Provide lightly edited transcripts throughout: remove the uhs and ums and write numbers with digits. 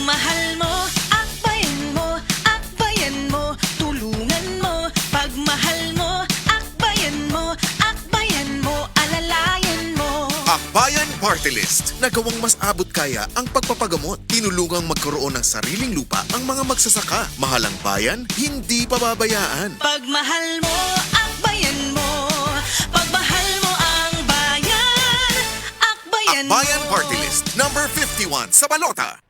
Pagmahal mo, akbayan mo, akbayan mo, tulungan mo. Pagmahal mo, akbayan mo, akbayan mo, alalayan mo. Akbayan Party List. Nagawang mas abot kaya ang pagpapagamot. Tinulungang magkaroon ng sariling lupa ang mga magsasaka. Mahalang bayan, hindi pababayaan. Pagmahal mo, akbayan mo. Pagmahal mo ang bayan, akbayan mo. Akbayan Party List, number 51 sa balota.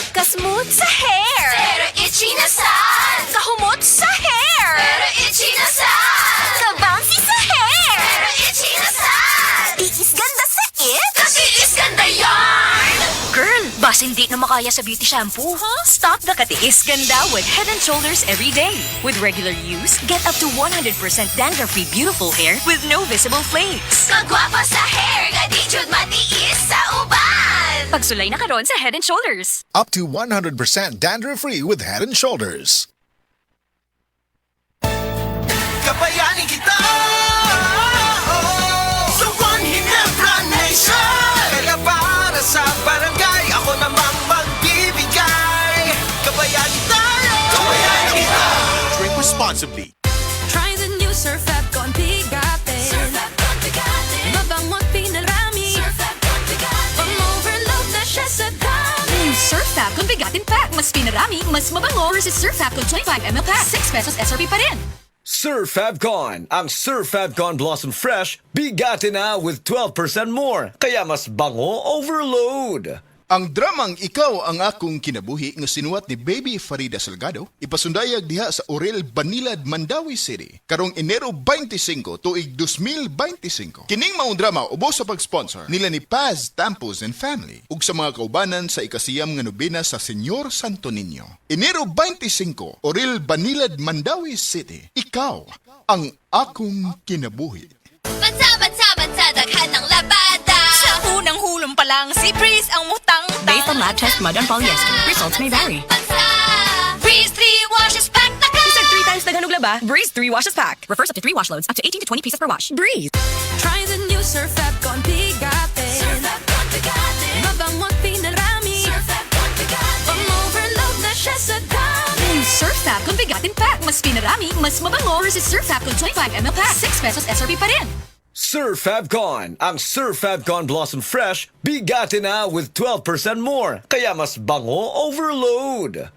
Kasmooth sa hair, pero itchy na sad. Kahumot sa hair, pero itchy na sad. Kabouncy sa hair, pero itchy na sad. Iis ganda sa it, kasi is ganda yarn. Girl, bas hindi na makaya sa beauty shampoo, huh? Stop the katiis ganda with Head & Shoulders every day. With regular use, get up to 100% dandruff-free beautiful hair with no visible flakes. Kagwapa sa hair, gadi jud matiis sa uban. Pagsulay na karon sa Head & Shoulders. Up to 100% dandruff-free with Head & Shoulders. Kabayanin kita sa One Ginebra Nation. Kaya para sa barangay, ako namang magbibigay. Kabayanin tayo, kabayanin kita. Drink responsibly. Try the new Surf App Con Bigate. Surf App Con Bigate. Mabango't pinarami. Surf App Con Bigate. Pang-overload na siya sa dami. New Surf App Con Bigatin Pack. Mas pinarami, mas mabango versus Surf App Con 25ml Pack. 6 pesos SRP pa rin. Surf Fabcon. Ang Surf Fabcon Blossom Fresh, bigati na with 12% more. Kaya mas bango overload. Ang dramang Ikaw ang Akong Kinabuhi nga sinuwat ni Baby Farida Salgado ipasundayag diha sa Orel, Banilad, Mandawi City karong Enero 25 tuig 2025. Kining maong drama ubos sa pag-sponsor nila ni Paz Tampos and Family ug sa mga kaubanan sa ikasiyam nga nobena sa Senyor Santo Niño. Enero 25, Orel, Banilad, Mandawi City. Ikaw ang Akong Kinabuhi. Bansa, daghan ng labada. Sa unang hulong pa lang, si Breeze ang mutang-tang. Based on lab test mud and polyester, results may vary. Bansa, Breeze 3 washes pack na ka. Isang 3 times dagan og laba, Breeze 3 washes pack. Refers up to 3 wash loads, up to 18 to 20 pieces per wash. Breeze. Try the new Surf App Con Bigate. Surf App Con Bigate. Mabango't pinarami. Surf App Con Bigate. Pang-overload na siya sa dami. New Surf App Con Bigatin Pack. Mas pinarami, mas mabango versus Surf App Con 25ml Pack. 6 pesos SRP pa rin. Surf Fabcon. Ang Surf Fabcon Blossom Fresh, bigati na with 12% more. Kaya mas bango overload.